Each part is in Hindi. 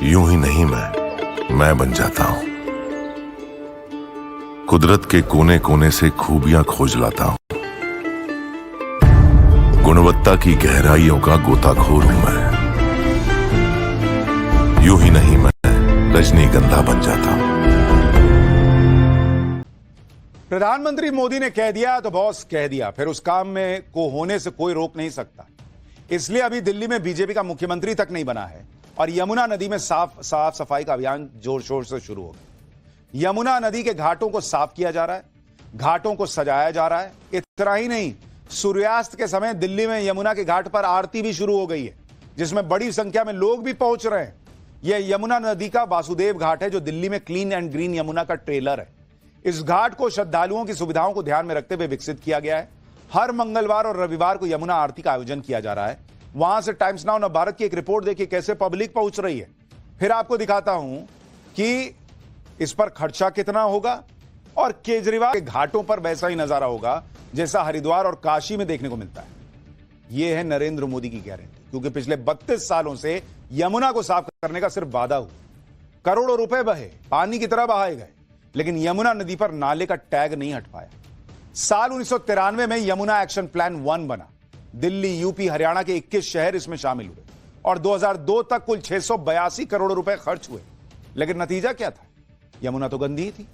यूं ही नहीं मैं बन जाता हूं। कुदरत के कोने कोने से खूबियां खोज लाता हूं। गुणवत्ता की गहराइयों का गोताखोर हूं मैं। यूं ही नहीं मैं रजनीगंधा बन जाता हूं। प्रधानमंत्री मोदी ने कह दिया तो बॉस कह दिया, फिर उस काम में को होने से कोई रोक नहीं सकता। इसलिए अभी दिल्ली में बीजेपी का मुख्यमंत्री तक नहीं बना है और यमुना नदी में साफ सफाई का अभियान जोर शोर से शुरू हो गया। यमुना नदी के घाटों को साफ किया जा रहा है, घाटों को सजाया जा रहा है। इतना ही नहीं, सूर्यास्त के समय दिल्ली में यमुना के घाट पर आरती भी शुरू हो गई है, जिसमें बड़ी संख्या में लोग भी पहुंच रहे हैं। यह यमुना नदी का वासुदेव घाट है, जो दिल्ली में क्लीन एंड ग्रीन यमुना का ट्रेलर है। इस घाट को श्रद्धालुओं की सुविधाओं को ध्यान में रखते हुए विकसित किया गया है। हर मंगलवार और रविवार को यमुना आरती का आयोजन किया जा रहा है। वहां से टाइम्स नाउ नव भारत की एक रिपोर्ट देखिए कैसे पब्लिक पहुंच रही है। फिर आपको दिखाता हूं कि इस पर खर्चा कितना होगा और केजरीवाल के घाटों पर वैसा ही नजारा होगा जैसा हरिद्वार और काशी में देखने को मिलता है। यह है नरेंद्र मोदी की गारंटी, क्योंकि पिछले 32 सालों से यमुना को साफ करने का सिर्फ वादा हुआ। करोड़ों रुपए बहे, पानी की तरह बहाए गए, लेकिन यमुना नदी पर नाले का टैग नहीं हट पाया। साल 1993 में यमुना एक्शन प्लान 1 बना। दिल्ली, यूपी, हरियाणा के 21 शहर इसमें शामिल हुए और 2002 तक कुल 682 करोड़ रुपए खर्च हुए। लेकिन नतीजा क्या था? यमुना तो गंदी ही थी।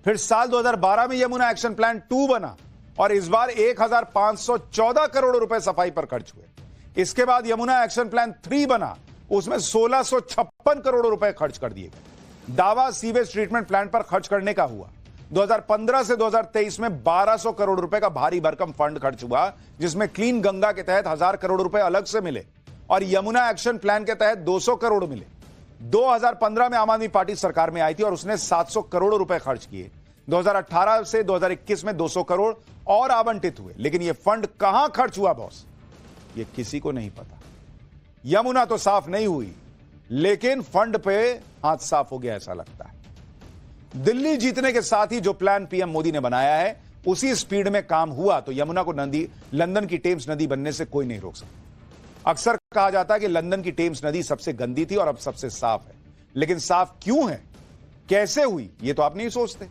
फिर साल 2012 में यमुना एक्शन प्लान 2 बना और इस बार 1514 करोड़ रुपए सफाई पर खर्च हुए। इसके बाद यमुना एक्शन प्लान 3 बना, उसमें 1656 करोड़ रुपए खर्च कर दिए गए। दावा सीवेज ट्रीटमेंट प्लांट पर खर्च करने का हुआ। 2015 से 2023 में 1200 करोड़ रुपए का भारी भरकम फंड खर्च हुआ, जिसमें क्लीन गंगा के तहत 1000 करोड़ रुपए अलग से मिले और यमुना एक्शन प्लान के तहत 200 करोड़ मिले। 2015 में आम आदमी पार्टी सरकार में आई थी और उसने 700 करोड़ रुपए खर्च किए। 2018 से 2021 में 200 करोड़ और आवंटित हुए, लेकिन यह फंड कहां खर्च हुआ बॉस, यह किसी को नहीं पता। यमुना तो साफ नहीं हुई, लेकिन फंड पे हाथ साफ हो गया ऐसा लगता है। दिल्ली जीतने के साथ ही जो प्लान पीएम मोदी ने बनाया है, उसी स्पीड में काम हुआ तो यमुना को नदी, लंदन की टेम्स नदी बनने से कोई नहीं रोक सकता। अक्सर कहा जाता है कि लंदन की टेम्स नदी सबसे गंदी थी और अब सबसे साफ है, लेकिन साफ क्यों है, कैसे हुई, यह तो आप नहीं सोचते।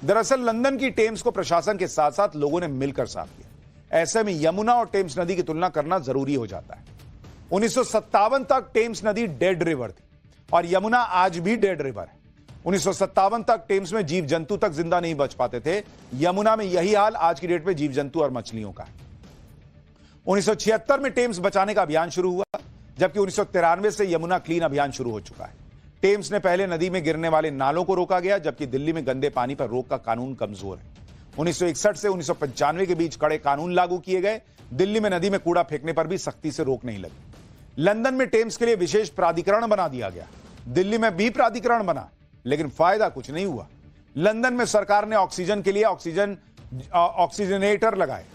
दरअसल लंदन की टेम्स को प्रशासन के साथ साथ लोगों ने मिलकर साफ किया। ऐसे में यमुना और टेम्स नदी की तुलना करना जरूरी हो जाता है। 1957 तक टेम्स नदी डेड रिवर थी और यमुना आज भी डेड रिवर है। 1957 तक टेम्स में जीव जंतु तक जिंदा नहीं बच पाते थे। यमुना में यही हाल आज की डेट में जीव जंतु और मछलियों का है। 1976 में टेम्स बचाने का अभियान शुरू हुआ, जबकि 1993 से यमुना क्लीन अभियान शुरू हो चुका है। टेम्स ने पहले नदी में गिरने वाले नालों को रोका गया, जबकि दिल्ली में गंदे पानी पर रोक का कानून कमजोर है। 1961 से 1995 के बीच कड़े कानून लागू किए गए। दिल्ली में नदी में कूड़ा फेंकने पर भी सख्ती से रोक नहीं लगी। लंदन में टेम्स के लिए विशेष प्राधिकरण बना दिया गया। दिल्ली में भी प्राधिकरण बना, लेकिन फायदा कुछ नहीं हुआ। लंदन में सरकार ने ऑक्सीजन के लिए ऑक्सीजनेटर लगाए।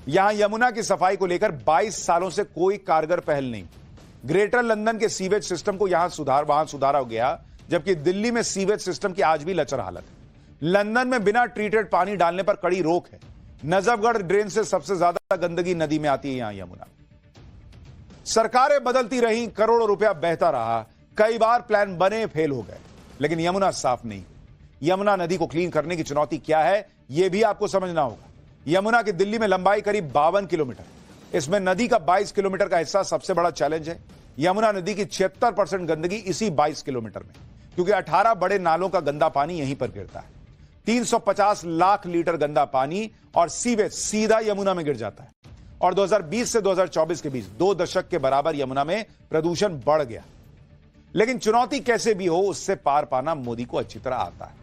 यहां यमुना की सफाई को लेकर 22 सालों से कोई कारगर पहल नहीं। ग्रेटर लंदन के सीवेज सिस्टम को वहां सुधारा गया, जबकि दिल्ली में सीवेज सिस्टम की आज भी लचर हालत है। लंदन में बिना ट्रीटेड पानी डालने पर कड़ी रोक है। नजफगढ़ ड्रेन से सबसे ज्यादा गंदगी नदी में आती है यहां यमुना। सरकारें बदलती रहीं, करोड़ों रुपया बहता रहा, कई बार प्लान बने फेल हो गए, लेकिन यमुना साफ नहीं। यमुना नदी को क्लीन करने की चुनौती क्या है, यह भी आपको समझना होगा। यमुना की दिल्ली में लंबाई करीब 52 किलोमीटर। इसमें नदी का 22 किलोमीटर का हिस्सा सबसे बड़ा चैलेंज है। यमुना नदी की 76% गंदगी इसी 22 किलोमीटर में, क्योंकि 18 बड़े नालों का गंदा पानी यहीं पर गिरता है। 350 लाख लीटर गंदा पानी और सीवेज सीधा यमुना में गिर जाता है और 2020 से 2024 के बीच 2 दशक के बराबर यमुना में प्रदूषण बढ़ गया। लेकिन चुनौती कैसे भी हो, उससे पार पाना मोदी को अच्छी तरह आता है।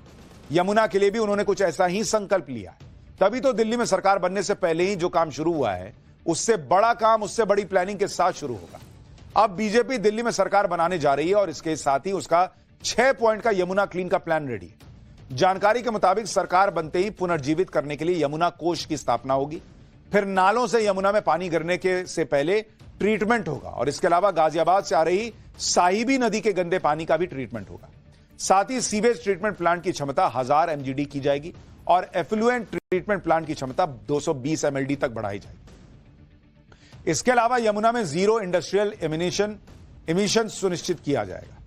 यमुना के लिए भी उन्होंने कुछ ऐसा ही संकल्प लिया है। तभी तो दिल्ली में सरकार बनने से पहले ही जो काम शुरू हुआ है, उससे बड़ा काम, उससे बड़ी प्लानिंग के साथ शुरू होगा। अब बीजेपी दिल्ली में सरकार बनाने जा रही है और इसके साथ ही उसका 6 पॉइंट का यमुना क्लीन का प्लान रेडी है। जानकारी के मुताबिक सरकार बनते ही पुनर्जीवित करने के लिए यमुना कोष की स्थापना होगी। फिर नालों से यमुना में पानी गिरने के से पहले ट्रीटमेंट होगा और इसके अलावा गाजियाबाद से आ रही साहिबी नदी के गंदे पानी का भी ट्रीटमेंट होगा। साथ ही सीवेज ट्रीटमेंट प्लांट की क्षमता 1000 MGD की जाएगी और एफ्लुएंट ट्रीटमेंट प्लांट की क्षमता 220 MLD तक बढ़ाई जाएगी। इसके अलावा यमुना में जीरो इंडस्ट्रियल एमिशन सुनिश्चित किया जाएगा।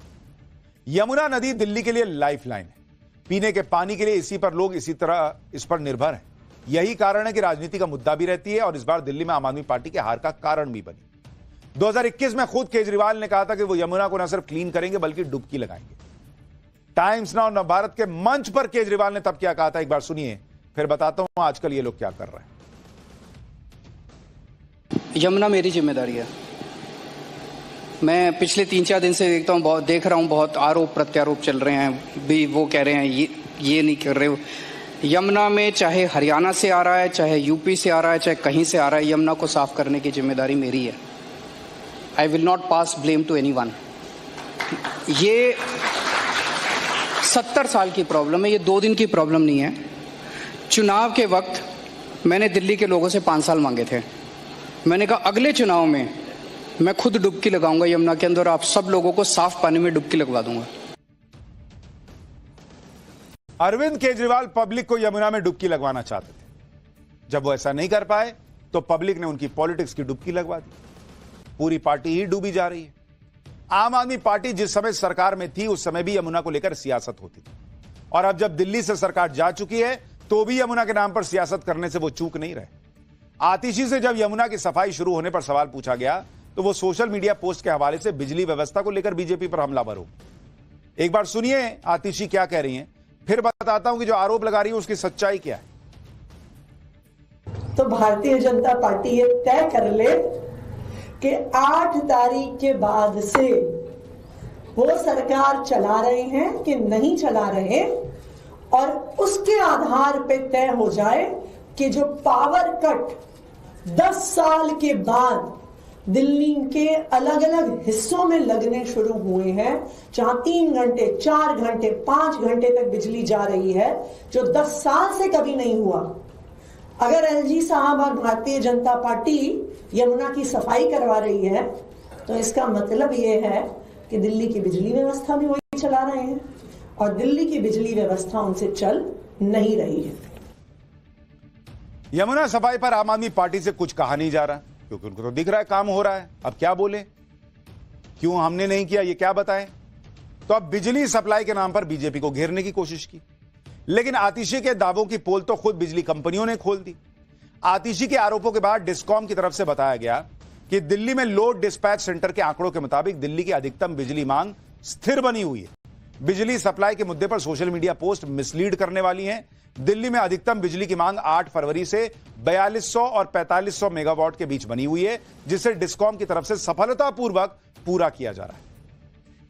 यमुना नदी दिल्ली के लिए लाइफलाइन है। पीने के पानी के लिए इसी पर लोग इसी तरह इस पर निर्भर हैं। यही कारण है कि राजनीति का मुद्दा भी रहती है और इस बार दिल्ली में आम आदमी पार्टी के हार का कारण भी बनी। 2021 में खुद केजरीवाल ने कहा था कि वो यमुना को न सिर्फ क्लीन करेंगे बल्कि डुबकी लगाएंगे। टाइम्स नाउ नवभारत के मंच पर केजरीवाल ने तब क्या कहा था, एक बार सुनिए, फिर बताता हूं आजकल ये लोग क्या कर रहे हैं। यमुना मेरी जिम्मेदारी है। मैं पिछले 3-4 दिन से देख रहा हूं बहुत आरोप प्रत्यारोप चल रहे हैं भी। वो कह रहे हैं ये नहीं कर रहे हो। यमुना में चाहे हरियाणा से आ रहा है, चाहे यूपी से आ रहा है, चाहे कहीं से आ रहा है, यमुना को साफ करने की जिम्मेदारी मेरी है। I will not pass blame to anyone. ये 70 साल की प्रॉब्लम है, ये 2 दिन की प्रॉब्लम नहीं है। चुनाव के वक्त मैंने दिल्ली के लोगों से 5 साल मांगे थे। मैंने कहा अगले चुनाव में मैं खुद डुबकी लगाऊंगा यमुना के अंदर, आप सब लोगों को साफ पानी में डुबकी लगवा दूंगा। अरविंद केजरीवाल पब्लिक को यमुना में डुबकी लगवाना चाहते थे। जब वो ऐसा नहीं कर पाए तो पब्लिक ने उनकी पॉलिटिक्स की डुबकी लगवा दी। पूरी पार्टी ही डूबी जा रही है। आम आदमी पार्टी जिस समय सरकार में थी उस समय भी यमुना को लेकर सियासत होती थी, और अब जब दिल्ली से सरकार जा चुकी है तो भी यमुना के नाम पर सियासत करने से वो चूक नहीं रहे। आतिशी से जब यमुना की सफाई शुरू होने पर सवाल पूछा गया तो वो सोशल मीडिया पोस्ट के हवाले से बिजली व्यवस्था को लेकर बीजेपी पर हमलावर हो। एक बार सुनिए आतिशी क्या कह रही हैं, फिर बताता हूं कि जो आरोप लगा रही है उसकी सच्चाई क्या है। तो भारतीय जनता पार्टी ये तय कर ले कि 8 तारीख के बाद से वो सरकार चला रहे हैं कि नहीं चला रहे, और उसके आधार पे तय हो जाए कि जो पावर कट 10 साल के बाद दिल्ली के अलग अलग हिस्सों में लगने शुरू हुए हैं, जहां 3 घंटे 4 घंटे 5 घंटे तक बिजली जा रही है, जो 10 साल से कभी नहीं हुआ। अगर एलजी साहब और भारतीय जनता पार्टी यमुना की सफाई करवा रही है तो इसका मतलब यह है कि दिल्ली की बिजली व्यवस्था भी वही चला रहे हैं, और दिल्ली की बिजली व्यवस्था उनसे चल नहीं रही है। यमुना सफाई पर आम आदमी पार्टी से कुछ कहा नहीं जा रहा, क्योंकि उनको तो दिख रहा है काम हो रहा है। अब क्या बोले, क्यों हमने नहीं किया, ये क्या बताएं। तो अब बिजली सप्लाई के नाम पर बीजेपी को घेरने की कोशिश की, लेकिन आतिशी के दावों की पोल तो खुद बिजली कंपनियों ने खोल दी। आतिशी के आरोपों के बाद डिस्कॉम की तरफ से बताया गया कि दिल्ली में लोड डिस्पैच सेंटर के आंकड़ों के मुताबिक दिल्ली की अधिकतम बिजली मांग स्थिर बनी हुई है। बिजली सप्लाई के मुद्दे पर सोशल मीडिया पोस्ट मिसलीड करने वाली हैं। दिल्ली में अधिकतम बिजली की मांग 8 फरवरी से 4200 और 4500 मेगावाट के बीच बनी हुई है, जिसे डिस्कॉम की तरफ से सफलतापूर्वक पूरा किया जा रहा है।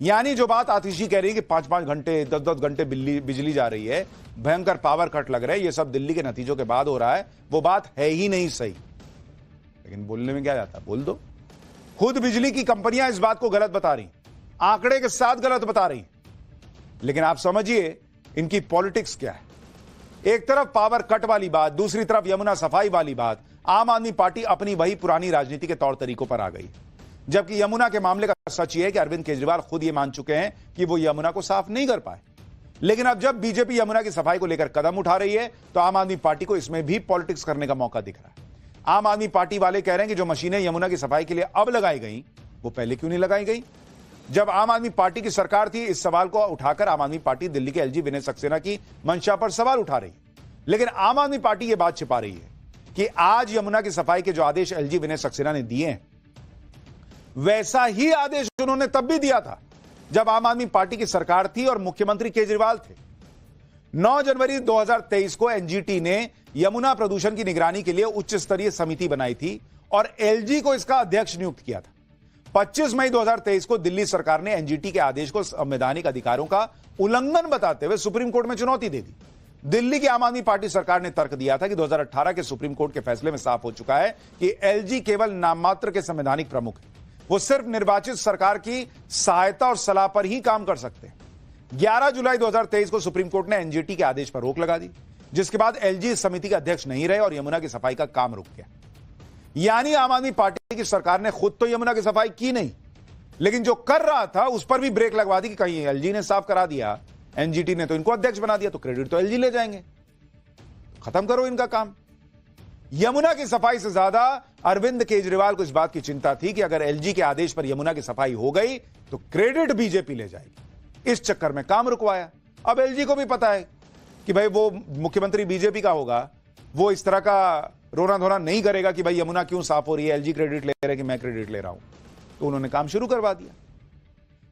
यानी जो बात आतिशी कह रही है कि 5-5 घंटे 10-10 घंटे बिजली जा रही है, भयंकर पावर कट लग रहे हैं, ये सब दिल्ली के नतीजों के बाद हो रहा है, वो बात है ही नहीं सही। लेकिन बोलने में क्या जाता, बोल दो। खुद बिजली की कंपनियां इस बात को गलत बता रही, आंकड़े के साथ गलत बता रही। लेकिन आप समझिए इनकी पॉलिटिक्स क्या है। एक तरफ पावर कट वाली बात, दूसरी तरफ यमुना सफाई वाली बात। आम आदमी पार्टी अपनी वही पुरानी राजनीति के तौर तरीकों पर आ गई। जबकि यमुना के मामले का सच यह है कि अरविंद केजरीवाल खुद ये मान चुके हैं कि वो यमुना को साफ नहीं कर पाए। लेकिन अब जब बीजेपी यमुना की सफाई को लेकर कदम उठा रही है तो आम आदमी पार्टी को इसमें भी पॉलिटिक्स करने का मौका दिख रहा है। आम आदमी पार्टी वाले कह रहे हैं कि जो मशीनें यमुना की सफाई के लिए अब लगाई गई, वो पहले क्यों नहीं लगाई गई। जब आम आदमी पार्टी की सरकार थी, इस सवाल को उठाकर आम आदमी पार्टी दिल्ली के एलजी विनय सक्सेना की मंशा पर सवाल उठा रही है। लेकिन आम आदमी पार्टी यह बात छिपा रही है कि आज यमुना की सफाई के जो आदेश एलजी विनय सक्सेना ने दिए हैं, वैसा ही आदेश उन्होंने तब भी दिया था जब आम आदमी पार्टी की सरकार थी और मुख्यमंत्री केजरीवाल थे। 9 जनवरी 2023 को एनजीटी ने यमुना प्रदूषण की निगरानी के लिए उच्च स्तरीय समिति बनाई थी और एलजी को इसका अध्यक्ष नियुक्त किया था। 25 मई 2023 को दिल्ली सरकार ने एनजीटी के आदेश को संवैधानिक अधिकारों का उल्लंघन बताते हुए सुप्रीम कोर्ट में चुनौती दे दी। दिल्ली की आम आदमी पार्टी सरकार ने तर्क दिया था कि 2018 के सुप्रीम कोर्ट के फैसले में साफ हो चुका है कि एलजी केवल नाम मात्र के संवैधानिक प्रमुख है, वो सिर्फ निर्वाचित सरकार की सहायता और सलाह पर ही काम कर सकते हैं। 11 जुलाई 2023 को सुप्रीम कोर्ट ने एनजीटी के आदेश पर रोक लगा दी, जिसके बाद एलजी इस समिति के अध्यक्ष नहीं रहे और यमुना की सफाई का काम रुक गया। यानी आम आदमी पार्टी की सरकार ने खुद तो यमुना की सफाई की नहीं, लेकिन जो कर रहा था उस पर भी ब्रेक लगवा दी कि कहीं एलजी ने साफ करा दिया, एनजीटी ने तो इनको अध्यक्ष बना दिया, तो क्रेडिट तो एलजी ले जाएंगे। खत्म करो इनका काम। यमुना की सफाई से ज्यादा अरविंद केजरीवाल को इस बात की चिंता थी कि अगर एलजी के आदेश पर यमुना की सफाई हो गई तो क्रेडिट बीजेपी ले जाएगी, इस चक्कर में काम रुकवाया। अब एलजी को भी पता है कि भाई वो मुख्यमंत्री बीजेपी का होगा, वो इस तरह का रोना धोना नहीं करेगा कि भाई यमुना क्यों साफ हो रही है, एलजी क्रेडिट ले रहे कि मैं क्रेडिट ले रहा हूं। तो उन्होंने काम शुरू करवा दिया।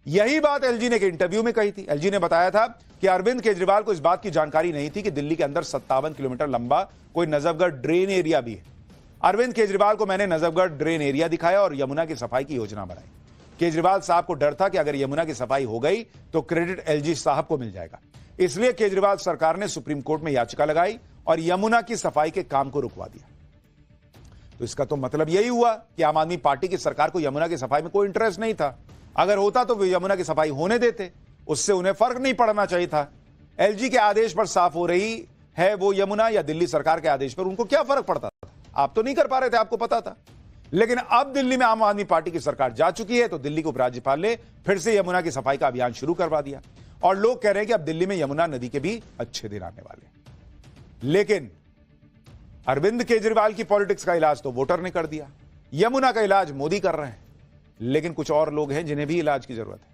यही बात एलजी ने एक इंटरव्यू में कही थी। एलजी ने बताया था कि अरविंद केजरीवाल को इस बात की जानकारी नहीं थी कि दिल्ली के अंदर 57 किलोमीटर लंबा कोई नजफगढ़ ड्रेन एरिया भी है। अरविंद केजरीवाल को मैंने नजफगढ़ ड्रेन एरिया दिखाया और यमुना की सफाई की योजना बनाई। केजरीवाल साहब को डर था कि अगर यमुना की सफाई हो गई तो क्रेडिट एलजी साहब को मिल जाएगा, इसलिए केजरीवाल सरकार ने सुप्रीम कोर्ट में याचिका लगाई और यमुना की सफाई के काम को रुकवा दिया। तो इसका तो मतलब यही हुआ कि आम आदमी पार्टी की सरकार को यमुना की सफाई में कोई इंटरेस्ट नहीं था। अगर होता तो वे यमुना की सफाई होने देते, उससे उन्हें फर्क नहीं पड़ना चाहिए था। एलजी के आदेश पर साफ हो रही है वो यमुना या दिल्ली सरकार के आदेश पर, उनको क्या फर्क पड़ता था? आप तो नहीं कर पा रहे थे, आपको पता था। लेकिन अब दिल्ली में आम आदमी पार्टी की सरकार जा चुकी है तो दिल्ली के उपराज्यपाल ने फिर से यमुना की सफाई का अभियान शुरू करवा दिया और लोग कह रहे हैं कि अब दिल्ली में यमुना नदी के भी अच्छे दिन आने वाले हैं। लेकिन अरविंद केजरीवाल की पॉलिटिक्स का इलाज तो वोटर ने कर दिया, यमुना का इलाज मोदी कर रहे हैं। लेकिन कुछ और लोग हैं जिन्हें भी इलाज की जरूरत है।